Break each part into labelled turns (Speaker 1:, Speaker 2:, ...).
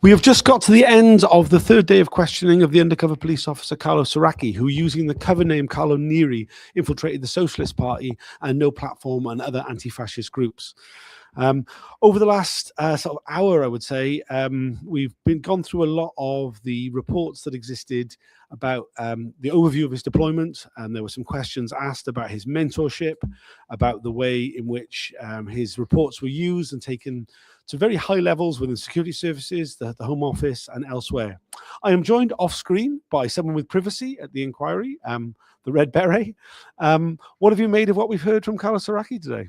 Speaker 1: We have just got to the end of the third day of questioning of the undercover police officer Carlo Soracchi, who, using the cover name Carlo Neri, infiltrated the Socialist Party and No Platform and other anti-fascist groups. Over the last sort of hour, I would say, we've gone through a lot of the reports that existed about the overview of his deployment, and there were some questions asked about his mentorship, about the way in which his reports were used and taken to very high levels within security services, the Home Office, and elsewhere. I am joined off screen by someone with privacy at the inquiry, the Red Beret. What have you made of what we've heard from Carlo Soracchi today?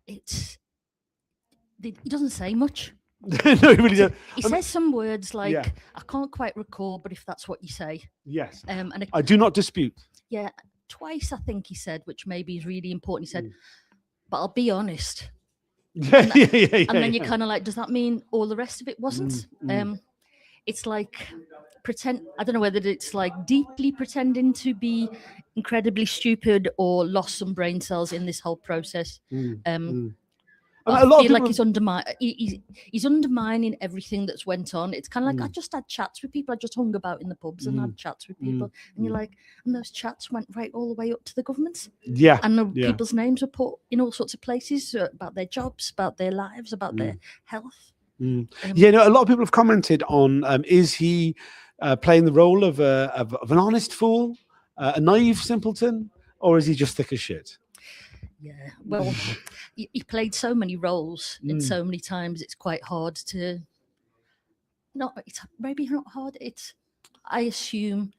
Speaker 2: He doesn't say much.
Speaker 1: No, he really doesn't.
Speaker 2: He says some words like, I can't quite recall, but if that's what you say.
Speaker 1: Yes.
Speaker 2: And
Speaker 1: I do not dispute.
Speaker 2: Yeah, twice I think he said, which maybe is really important. He said, but I'll be honest.
Speaker 1: And
Speaker 2: then you're kind of like, does that mean all the rest of it wasn't? It's like I don't know whether it's like deeply pretending to be incredibly stupid or lost some brain cells in this whole process. I feel like he's undermining everything that's went on. It's kind of like I just had chats with people. I just hung about in the pubs and had chats with people, and you're like, and those chats went right all the way up to the government.
Speaker 1: Yeah,
Speaker 2: and people's names were put in all sorts of places about their jobs, about their lives, about their health.
Speaker 1: A lot of people have commented on: is he playing the role of an honest fool, a naive simpleton, or is he just thick as shit?
Speaker 2: Yeah, well, he played so many roles and so many times. It's quite hard to. Maybe not hard. I assume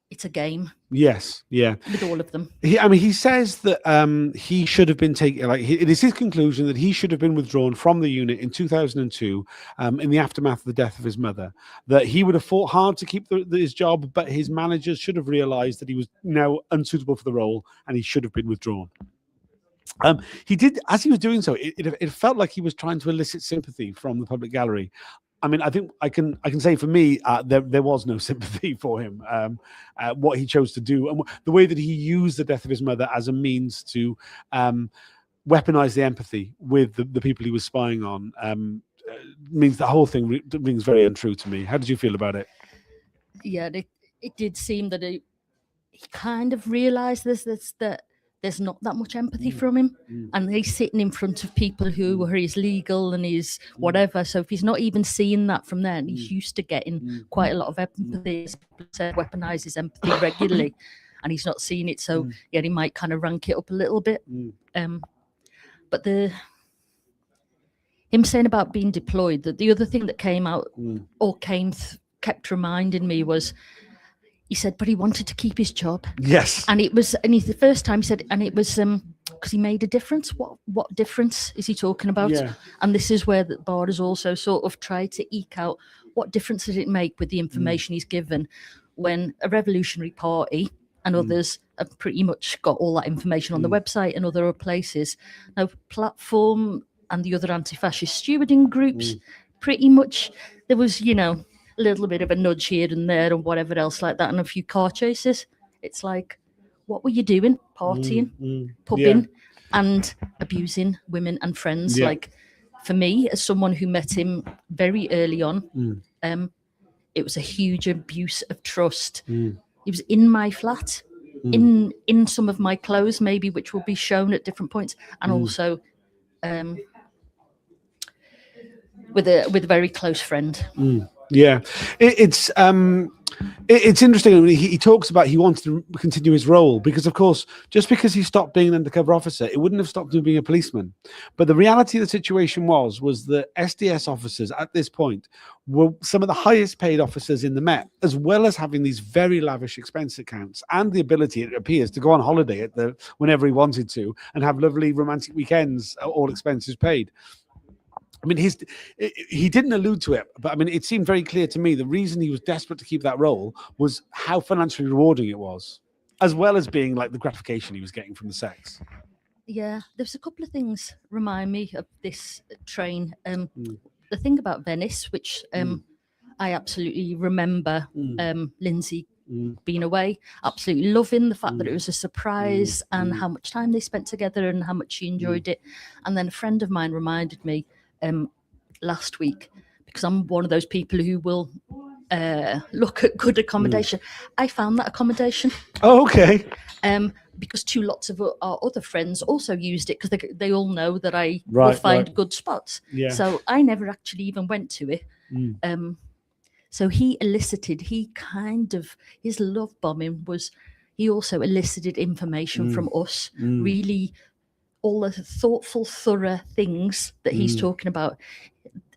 Speaker 2: it's a game.
Speaker 1: Yes, yeah.
Speaker 2: With all of them.
Speaker 1: He says that he should have been taken. It is his conclusion that he should have been withdrawn from the unit in 2002, in the aftermath of the death of his mother. That he would have fought hard to keep his job, but his managers should have realised that he was now unsuitable for the role, and he should have been withdrawn. He did, as he was doing so, it felt like he was trying to elicit sympathy from the public gallery. I mean, I think I can say for me, there was no sympathy for him. What he chose to do, and the way that he used the death of his mother as a means to weaponize the empathy with the people he was spying on, means the whole thing rings very untrue to me. How did you feel about it?
Speaker 2: Yeah, it did seem that he kind of realized that there's not that much empathy from him, and he's sitting in front of people who are his legal and his whatever. So if he's not even seeing that from there, he's used to getting quite a lot of empathy. As people said, weaponizes empathy regularly, and he's not seeing it. So yeah, he might kind of rank it up a little bit. But him saying about being deployed, that the other thing that came out or kept reminding me was. He said, but he wanted to keep his job.
Speaker 1: Yes.
Speaker 2: And the first time he said, and it was because he made a difference. What difference is he talking about?
Speaker 1: Yeah.
Speaker 2: And this is where the Bard has also sort of tried to eke out what difference did it make with the information he's given when a revolutionary party and others have pretty much got all that information on the website and other places. Now, Platform and the other anti-fascist stewarding groups, pretty much, there was, a little bit of a nudge here and there and whatever else like that, and a few car chases. It's like, what were you doing? Partying, pubbing, and abusing women and friends.
Speaker 1: Yeah.
Speaker 2: Like, for me, as someone who met him very early on, it was a huge abuse of trust. He was in my flat, in some of my clothes, maybe, which will be shown at different points, and also with a very close friend.
Speaker 1: Yeah, it's interesting. I mean, he talks about he wanted to continue his role because, of course, just because he stopped being an undercover officer, it wouldn't have stopped him being a policeman. But the reality of the situation was that SDS officers at this point were some of the highest paid officers in the Met, as well as having these very lavish expense accounts and the ability, it appears, to go on holiday whenever he wanted to and have lovely romantic weekends, all expenses paid. I mean, he didn't allude to it, but I mean, it seemed very clear to me the reason he was desperate to keep that role was how financially rewarding it was, as well as being like the gratification he was getting from the sex.
Speaker 2: Yeah, there's a couple of things remind me of this train. The thing about Venice, which I absolutely remember Lindsay being away, absolutely loving the fact that it was a surprise and how much time they spent together and how much she enjoyed it. And then a friend of mine reminded me last week because I'm one of those people who will look at good accommodation. I found that accommodation.
Speaker 1: Oh, okay.
Speaker 2: Because lots of our other friends also used it because they all know that I will
Speaker 1: Right,
Speaker 2: find
Speaker 1: right.
Speaker 2: good spots.
Speaker 1: Yeah.
Speaker 2: So I never actually even went to it. So his love bombing was, he also elicited information from us, really all the thoughtful, thorough things that he's talking about.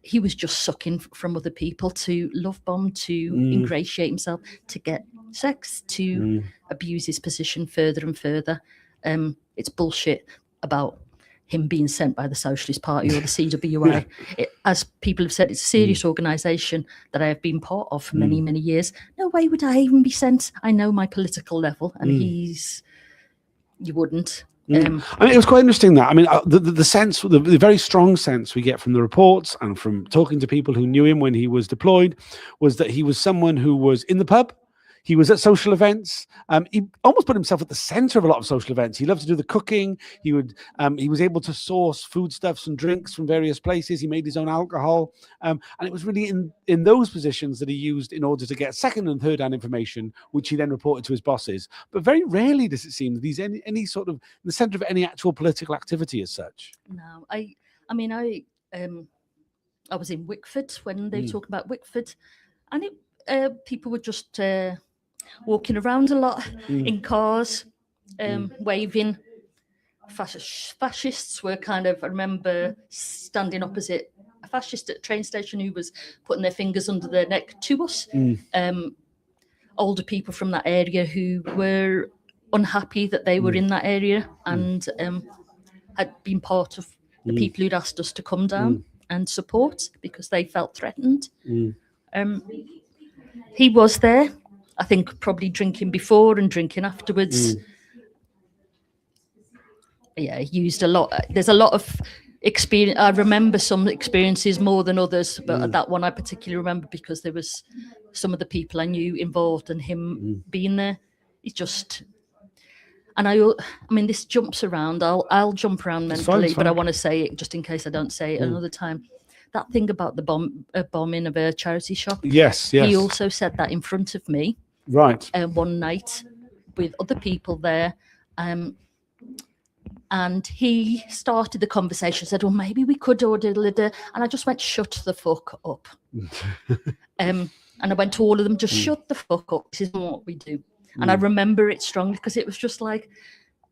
Speaker 2: He was just sucking from other people to love bomb, to ingratiate himself, to get sex, to abuse his position further and further. It's bullshit about him being sent by the Socialist Party or the CWI. As people have said, it's a serious organisation that I have been part of for many, many years. No way would I even be sent. I know my political level, and you wouldn't.
Speaker 1: I mean, it was quite interesting that, I mean, the sense, the very strong sense we get from the reports and from talking to people who knew him when he was deployed was that he was someone who was in the pub. He was at social events. He almost put himself at the center of a lot of social events. He loved to do the cooking. He was able to source foodstuffs and drinks from various places. He made his own alcohol. And it was really in those positions that he used in order to get second and third hand information, which he then reported to his bosses. But very rarely does it seem that he's any sort of in the center of any actual political activity as such.
Speaker 2: No, I was in Wickford when they were talking about Wickford, and people were just walking around a lot in cars, waving. Fascists were kind of, I remember standing opposite a fascist at a train station who was putting their fingers under their neck to us. Older people from that area who were unhappy that they were in that area and had been part of the people who'd asked us to come down and support because they felt threatened. He was there, I think, probably drinking before and drinking afterwards. Yeah, he used a lot. There's a lot of experience. I remember some experiences more than others, but that one I particularly remember because there was some of the people I knew involved and him being there. It's just, and I mean, this jumps around. I'll jump around mentally,
Speaker 1: fine.
Speaker 2: But I want to say it just in case I don't say it another time. That thing about the bombing of a charity shop.
Speaker 1: Yes.
Speaker 2: He also said that in front of me.
Speaker 1: Right.
Speaker 2: One night with other people there. And he started the conversation, said, well, maybe we could order a little. And I just went, shut the fuck up. And I went to all of them, just shut the fuck up. This isn't what we do. And I remember it strongly because it was just like,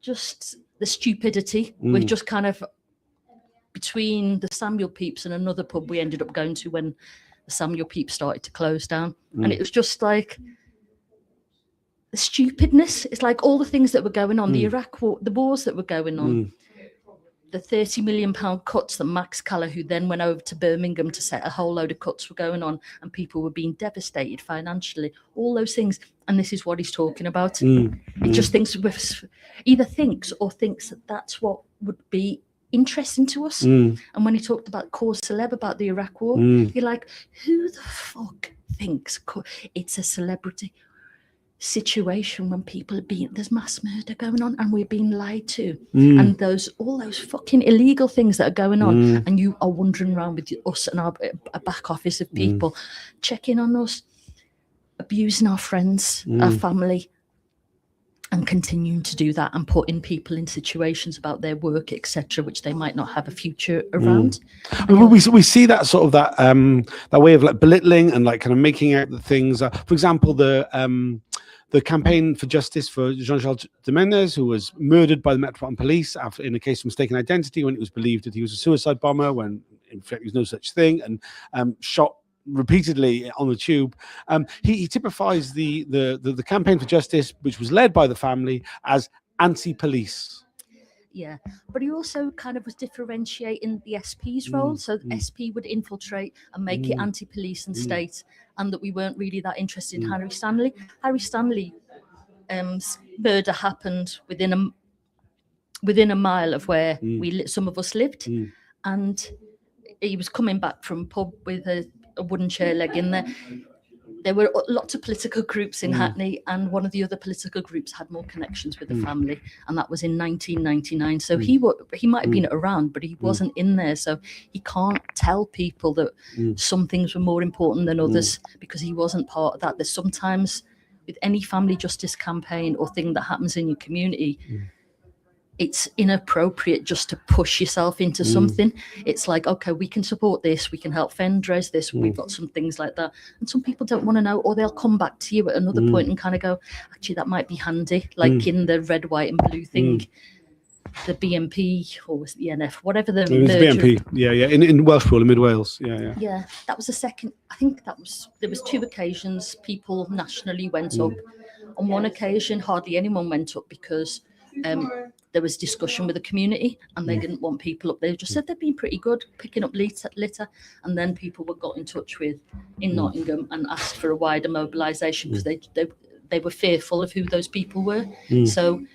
Speaker 2: just the stupidity. We're just kind of between the Samuel Pepys and another pub we ended up going to when the Samuel Pepys started to close down. And it was just like the stupidness. It's like all the things that were going on, the Iraq war, the wars that were going on, the £30 million cuts that Max Caller, who then went over to Birmingham to set a whole load of cuts, were going on, and people were being devastated financially, all those things. And this is what he's talking about. He just either thinks that that's what would be interesting to us. And when he talked about cause celeb, about the Iraq war, you're like, who the fuck thinks it's a celebrity situation when people are there's mass murder going on and we're being lied to, and all those fucking illegal things that are going on, and you are wandering around with us and our back office of people checking on us, abusing our friends, our family, and continuing to do that and putting people in situations about their work, etc., which they might not have a future around.
Speaker 1: We see that sort of that way of like belittling and like kind of making out that things are, for example, the campaign for justice for Jean-Charles Jimenez, who was murdered by the Metropolitan Police in a case of mistaken identity when it was believed that he was a suicide bomber, when in fact there was no such thing, and shot repeatedly on the tube. He typifies the campaign for justice, which was led by the family, as anti-police.
Speaker 2: Yeah, but he also kind of was differentiating the SP's role. So the SP would infiltrate and make it anti-police and state, and that we weren't really that interested in Harry Stanley. Harry Stanley, murder happened within a mile of where some of us lived, and he was coming back from pub with a wooden chair leg in there. there were lots of political groups in Hackney, and one of the other political groups had more connections with the family, and that was in 1999. So he might have been around, but he wasn't in there. So he can't tell people that some things were more important than others because he wasn't part of that. There's sometimes with any family justice campaign or thing that happens in your community, it's inappropriate just to push yourself into something. It's like, okay, we can support this, we can help fundraise this, we've got some things like that. And some people don't want to know, or they'll come back to you at another point and kind of go, actually, that might be handy, like in the red, white and blue thing. The BNP, or was it the NF, whatever the
Speaker 1: BNP, in Welshpool, in Mid Wales,
Speaker 2: Yeah, that was the second. I think there was 2 occasions people nationally went up. On one occasion, hardly anyone went up because there was discussion with the community and they didn't want people up. They just said they'd been pretty good picking up litter, and then people were got in touch with in Nottingham and asked for a wider mobilisation because they were fearful of who those people were. So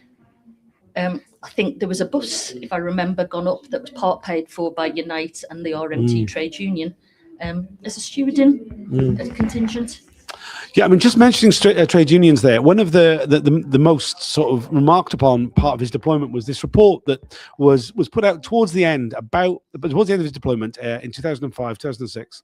Speaker 2: I think there was a bus, if I remember, gone up that was part paid for by Unite and the RMT trade union as a stewarding, as a contingent.
Speaker 1: Yeah, I mean, just mentioning trade unions there, one of the most sort of remarked upon part of his deployment was this report that was put out towards the end of his deployment in 2005, 2006,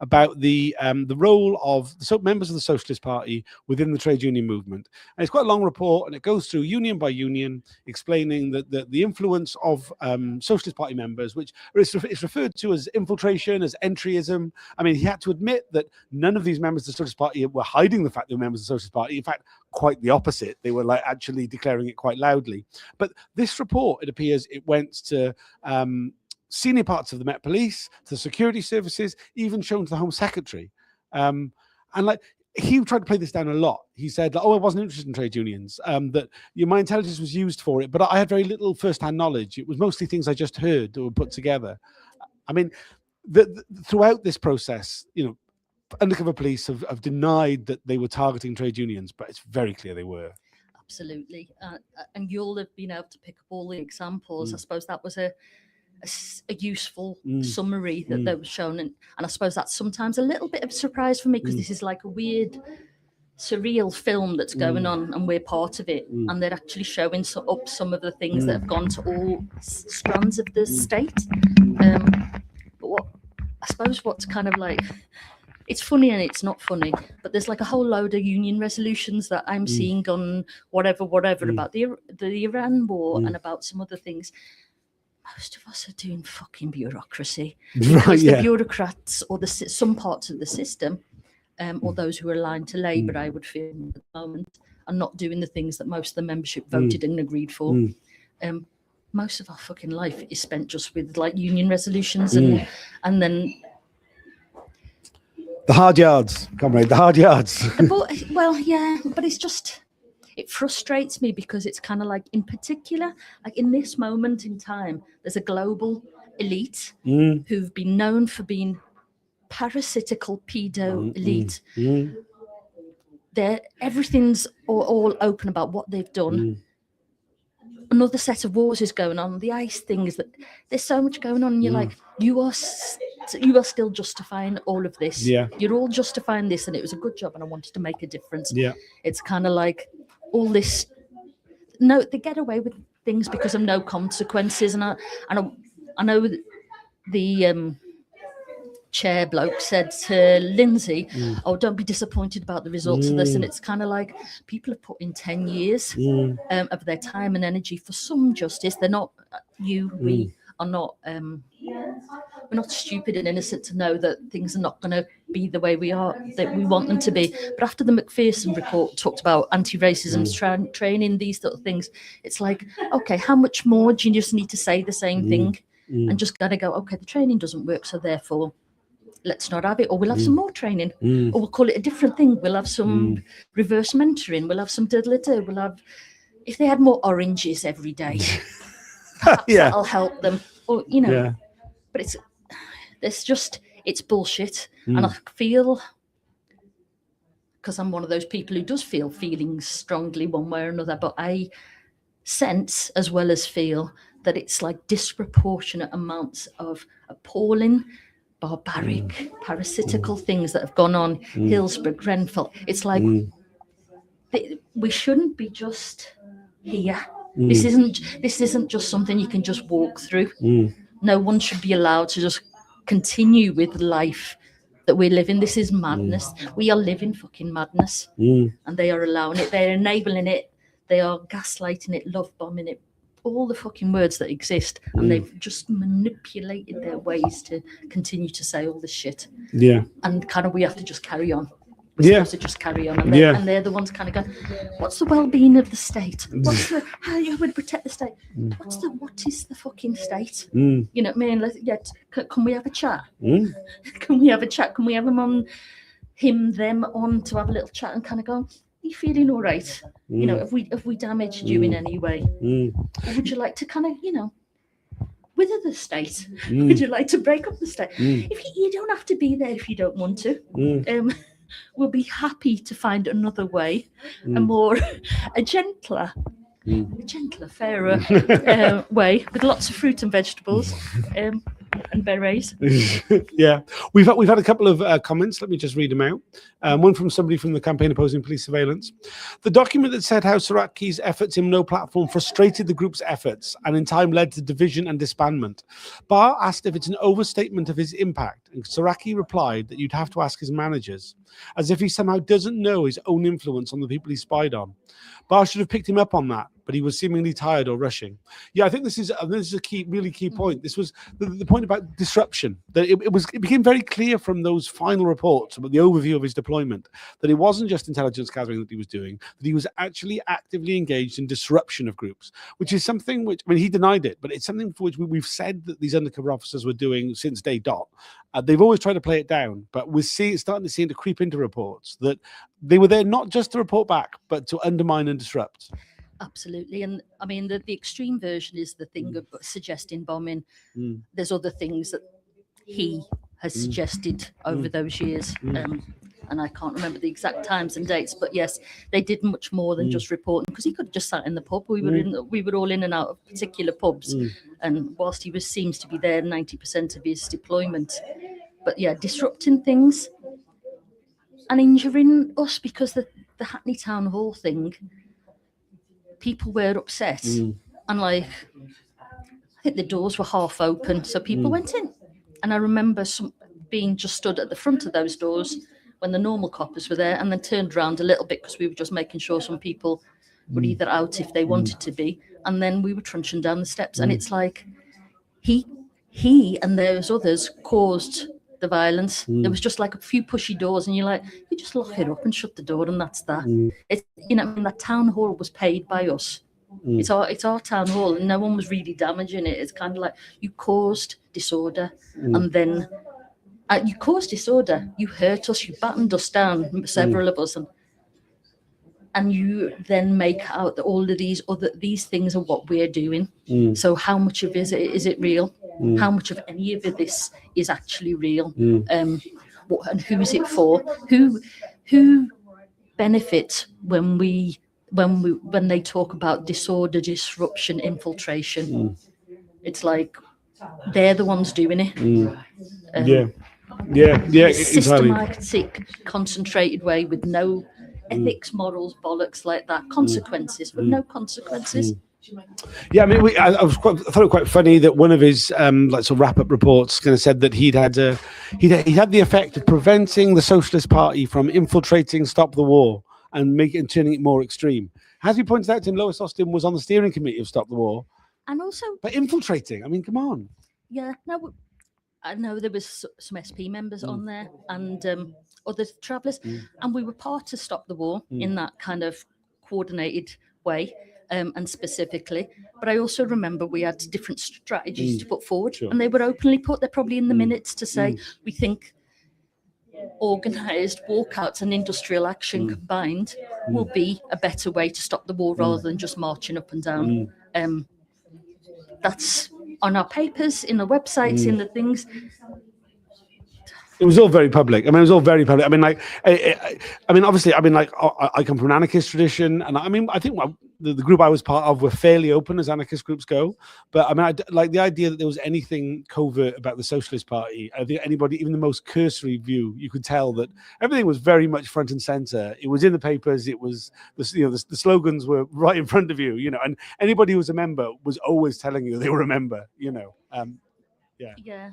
Speaker 1: about the role of the members of the Socialist Party within the trade union movement. And it's quite a long report, and it goes through union by union, explaining the influence of Socialist Party members, which is referred to as infiltration, as entryism. I mean, he had to admit that none of these members of the Socialist Party were hiding the fact they were members of the Socialist Party. In fact, quite the opposite. They were like actually declaring it quite loudly. But this report, it appears, it went to senior parts of the Met Police, to the security services, even shown to the Home Secretary. And like, he tried to play this down a lot. He said, like, oh, I wasn't interested in trade unions, that my intelligence was used for it, but I had very little first-hand knowledge. It was mostly things I just heard that were put together. I mean, throughout this process, undercover police have denied that they were targeting trade unions, but it's very clear they were.
Speaker 2: Absolutely. And you'll have been able to pick up all the examples. I suppose that was a useful summary that they were shown. And I suppose that's sometimes a little bit of a surprise for me because this is like a weird, surreal film that's going on and we're part of it. And they're actually showing up some of the things that have gone to all strands of the state. But I suppose what's kind of like, it's funny and it's not funny, but there's like a whole load of union resolutions that I'm seeing on whatever about the Iran war and about some other things. Most of us are doing fucking bureaucracy because the bureaucrats or some parts of the system, or those who are aligned to Labour, I would feel at the moment, are not doing the things that most of the membership voted and agreed for. Most of our fucking life is spent just with like union resolutions and then.
Speaker 1: The hard yards, comrade, the hard yards.
Speaker 2: Well, yeah, but it's just, it frustrates me because it's kind of like, in particular, like in this moment in time, there's a global elite who've been known for being parasitical pedo elite. Everything's all open about what they've done. Another set of wars is going on. The ICE thing is that there's so much going on, and you're like, you are still justifying all of this.
Speaker 1: Yeah.
Speaker 2: You're all justifying this, and it was a good job, and I wanted to make a difference.
Speaker 1: Yeah.
Speaker 2: It's kind of like all this. No, they get away with things because of no consequences, and I know the chair bloke said to Lindsay, oh, don't be disappointed about the results of this. And it's kind of like people have put in 10 years of their time and energy for some justice. They're not, we are not, we're not stupid and innocent to know that things are not going to be the way we want them to be. But after the McPherson report talked about anti-racism training, these sort of things, it's like, okay, how much more do you just need to say the same thing and just gotta go, okay, the training doesn't work, so therefore let's not have it, or we'll have some more training, or we'll call it a different thing. We'll have some reverse mentoring. We'll have some diddle-a-do. We'll have, if they had more oranges every day, perhaps that'll help them. Or but it's bullshit, and I feel, because I'm one of those people who does feel feelings strongly one way or another, but I sense as well as feel that it's like disproportionate amounts of appalling barbaric, parasitical things that have gone on, Hillsborough, Grenfell. It's like we shouldn't be just here. This isn't just something you can just walk through. No one should be allowed to just continue with life that we're living. This is madness. We are living fucking madness, and they are allowing it. They're enabling it. They are gaslighting it, love bombing it, all the fucking words that exist, and they've just manipulated their ways to continue to say all this shit.
Speaker 1: Yeah.
Speaker 2: And kind of we have to just carry on. We're supposed to just carry on, and they're the ones kind of going, what's the well-being of the state? What's the how you would protect the state? What is the fucking state? You know what I mean? Can we have a chat? Can we have a chat? Can we have them on to have a little chat and kind of go, are you feeling all right? You know, have we damaged you in any way? Or would you like to kind of, you know, wither the state? Would you like to break up the state? If you don't have to be there if you don't want to. We'll be happy to find another way, a gentler, fairer way with lots of fruit and vegetables and berets.
Speaker 1: Yeah, we've had a couple of comments. Let me just read them out. One from somebody from the campaign opposing police surveillance. The document that said how Soracchi's efforts in No Platform frustrated the group's efforts and in time led to division and disbandment. Barr asked if it's an overstatement of his impact, and Soracchi replied that you'd have to ask his managers, as if he somehow doesn't know his own influence on the people he spied on. Barr should have picked him up on that, but he was seemingly tired or rushing. Yeah, I think this is a really key point. This was the point about disruption. That it became very clear from those final reports about the overview of his deployment that it wasn't just intelligence gathering that he was doing, that he was actually actively engaged in disruption of groups, which is something which, I mean, he denied it, but it's something for which we've said that these undercover officers were doing since day dot. They've always tried to play it down, but we're starting to see it to creep into reports that they were there not just to report back, but to undermine and disrupt.
Speaker 2: Absolutely. And I mean, the extreme version is the thing of suggesting bombing. There's other things that he has suggested over those years. And I can't remember the exact times and dates, but yes, they did much more than just reporting, because he could have just sat in the pub. We were all in and out of particular pubs. And whilst he seems to be there 90% of his deployment, but yeah, disrupting things and injuring us, because the Hackney Town Hall thing, people were upset, and like, I think the doors were half open, so people went in. And I remember being just stood at the front of those doors when the normal coppers were there, and then turned around a little bit because we were just making sure some people were either out if they wanted to be, and then we were truncheon down the steps. And it's like he and those others caused the violence. There was just like a few pushy doors, and you're like, you just lock it up and shut the door, and that's that. It's, you know, I mean, that town hall was paid by us. It's our town hall, and no one was really damaging it. It's kind of like, you caused disorder, and then you caused disorder. You hurt us. You battened us down, several of us, and you then make out that all of these things are what we're doing. So how much of is it real? How much of any of this is actually real? And who's it for? Who benefits when they talk about disorder, disruption, infiltration? It's like they're the ones doing it. Yeah, systematic, concentrated way with no ethics, morals, bollocks like that. Consequences, but no consequences.
Speaker 1: Yeah, I mean, I thought it quite funny that one of his like sort of wrap-up reports kind of said that he had the effect of preventing the Socialist Party from infiltrating Stop the War and turning it more extreme. As you pointed out, Tim, Lois Austin was on the steering committee of Stop the War,
Speaker 2: and also,
Speaker 1: but infiltrating. I mean, come on.
Speaker 2: Yeah, no, I know there was some SP members on there and other travellers, and we were part of Stop the War in that kind of coordinated way. And specifically, but I also remember we had different strategies to put forward, and they were openly put. They're probably in the minutes to say we think organised walkouts and industrial action combined will be a better way to stop the war rather than just marching up and down. That's on our papers, in the websites, in the things.
Speaker 1: It was all very public. I mean, it was all very public. I mean, like, I mean, obviously, I mean, like, I come from an anarchist tradition, and I mean, I think the group I was part of were fairly open as anarchist groups go. But I mean, like the idea that there was anything covert about the Socialist Party. I think anybody, even the most cursory view, you could tell that everything was very much front and center. It was in the papers. It was, the slogans were right in front of you, and anybody who was a member was always telling you they were a member, Yeah.
Speaker 2: Yeah,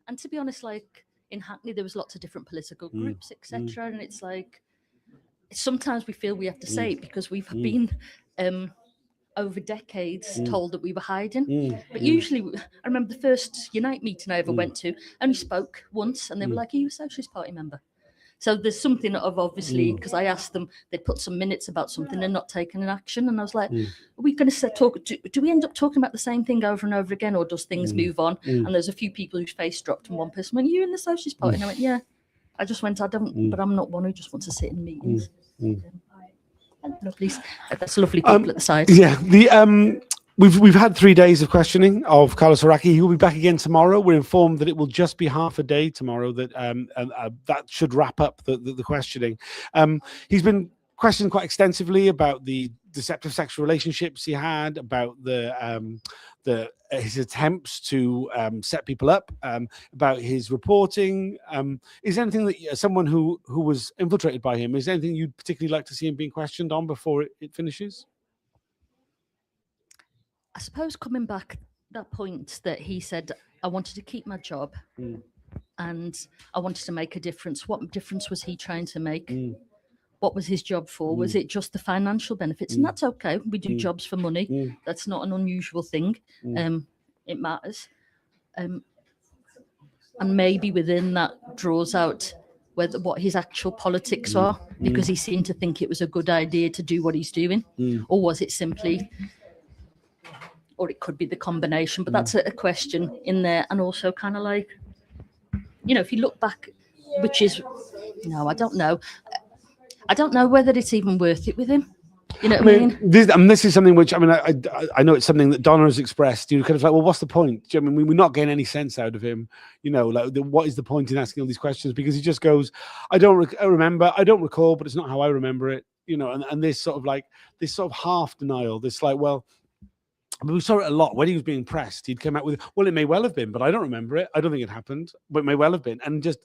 Speaker 2: and to be honest, like in Hackney, there was lots of different political groups, etc. And it's like sometimes we feel we have to say it because we've been over decades told that we were hiding. But usually, I remember the first Unite meeting I ever went to, only spoke once, and they were like, "Are you a Socialist Party member?" So there's something of obviously, because I asked them, they put some minutes about something and not taken an action. And I was like, are we going to talk? Do we end up talking about the same thing over and over again, or does things move on? And there's a few people whose face dropped, and one person went, "You in the Socialist Party?" And I went, "Yeah." I just went, "I don't, but I'm not one who just wants to sit in meetings." Lovely. That's a lovely people at the side.
Speaker 1: Yeah. We've had 3 days of questioning of Carlo Soracchi. He will be back again tomorrow. We're informed that it will just be half a day tomorrow. That should wrap up the questioning. He's been questioned quite extensively about the deceptive sexual relationships he had, about his attempts to set people up, about his reporting. Is there anything that someone who was infiltrated by him? Is there anything you'd particularly like to see him being questioned on before it finishes?
Speaker 2: I suppose coming back that point that he said, I wanted to keep my job and I wanted to make a difference. What difference was he trying to make? What was his job for? Was it just the financial benefits? And that's okay. We do jobs for money. That's not an unusual thing. It matters. And maybe within that draws out what his actual politics are, because he seemed to think it was a good idea to do what he's doing. Or was it simply... or it could be the combination, but that's a question in there. And also kind of like, if you look back, which is, no, I don't know. I don't know whether it's even worth it with him. You know what I mean?
Speaker 1: This is something which, I mean, I know it's something that Donna has expressed. Kind of like, well, what's the point? I mean, we're not getting any sense out of him. Like, what is the point in asking all these questions? Because he just goes, I don't remember, I don't recall, but it's not how I remember it. And this sort of half denial, this like, well, I mean, we saw it a lot when he was being pressed. He'd come out with, well, it may well have been, but I don't remember it. I don't think it happened, but it may well have been. And just,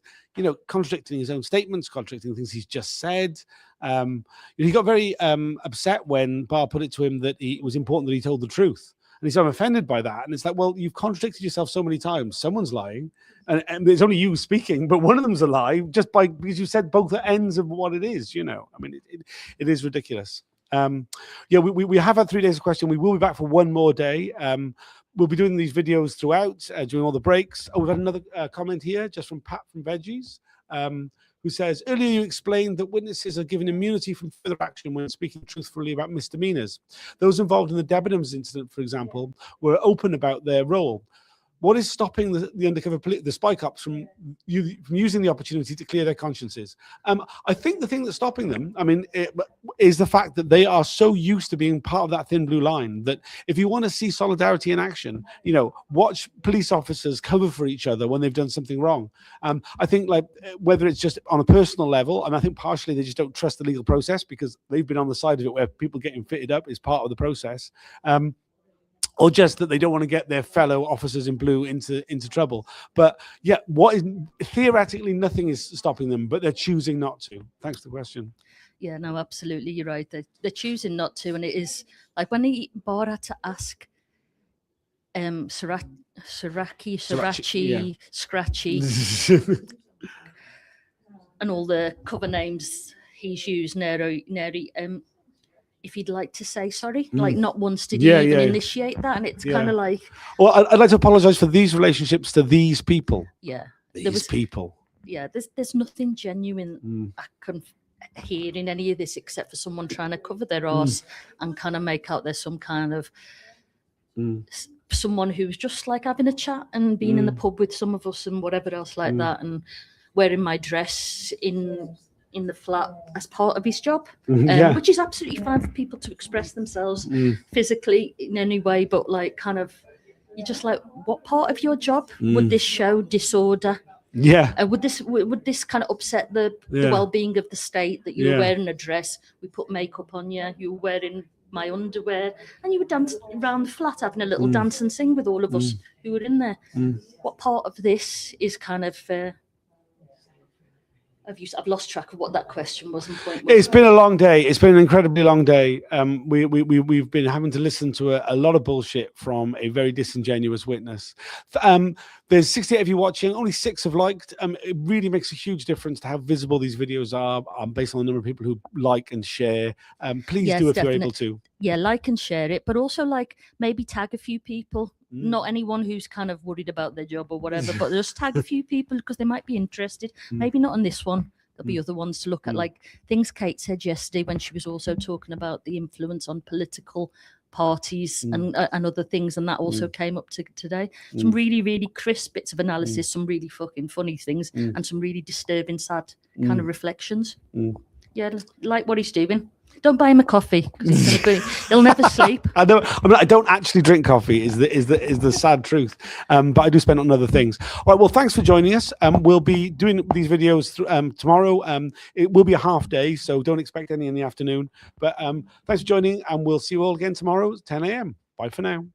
Speaker 1: contradicting his own statements, contradicting things he's just said. He got very upset when Barr put it to him that it was important that he told the truth. And he's so offended by that. And it's like, well, you've contradicted yourself so many times. Someone's lying. And it's only you speaking, but one of them's a lie because you said both ends of what it is, I mean, it is ridiculous. We have had 3 days of question. We will be back for one more day. We'll be doing these videos throughout during all the breaks. We've had another comment here just from Pat from Veggies, who says, earlier you explained that witnesses are given immunity from further action when speaking truthfully about misdemeanors. Those involved in the Debenhams incident, for example, were open about their role. What is stopping the undercover the spy cops from using the opportunity to clear their consciences? I think the thing that's stopping them, I mean, is the fact that they are so used to being part of that thin blue line that if you want to see solidarity in action, watch police officers cover for each other when they've done something wrong. I think like whether it's just on a personal level, and I think partially they just don't trust the legal process because they've been on the side of it where people getting fitted up is part of the process. Or just that they don't want to get their fellow officers in blue into trouble. But yeah, theoretically nothing is stopping them, but they're choosing not to. Thanks for the question.
Speaker 2: Yeah, no, absolutely, you're right. They're choosing not to, and it is like when Barr had to ask Soracchi,
Speaker 1: yeah.
Speaker 2: Scratchy, and all the cover names he's used, Neri, if he'd like to say sorry, like not once did he even initiate that, and it's kind of like.
Speaker 1: Well, I'd like to apologise for these relationships to these people.
Speaker 2: Yeah,
Speaker 1: people.
Speaker 2: Yeah, there's nothing genuine I can hear in any of this except for someone trying to cover their arse and kind of make out there's some kind of someone who's just like having a chat and being in the pub with some of us and whatever else like that, and wearing my dress in the flat as part of his job, which is absolutely fine for people to express themselves physically in any way, but like kind of, you're just like, what part of your job would this show disorder
Speaker 1: Yeah.
Speaker 2: Would this kind of upset the well-being of the state that you were wearing a dress, we put makeup on you, you were wearing my underwear, and you would dance around the flat having a little dance and sing with all of us who were in there? What part of this is kind of I've lost track of what that question was and point was.
Speaker 1: It's been a long day. It's been an incredibly long day. We've been having to listen to a lot of bullshit from a very disingenuous witness. There's 68 of you watching. Only 6 have liked. It really makes a huge difference to how visible these videos are, based on the number of people who like and share. Please do if you're able to.
Speaker 2: Yeah, like and share it, but also like maybe tag a few people. Not anyone who's kind of worried about their job or whatever, but just tag a few people because they might be interested. Maybe not on this one. There'll be other ones to look at, like things Kate said yesterday when she was also talking about the influence on political parties and other things, and that also came up today. Some really, really crisp bits of analysis, some really fucking funny things, and some really disturbing, sad kind of reflections. Yeah, like what he's doing. Don't buy him a coffee because he'll never sleep.
Speaker 1: I don't actually drink coffee. Is the sad truth. But I do spend on other things. All right. Well, thanks for joining us. We'll be doing these videos tomorrow. It will be a half day, so don't expect any in the afternoon. But thanks for joining, and we'll see you all again tomorrow at 10 a.m. Bye for now.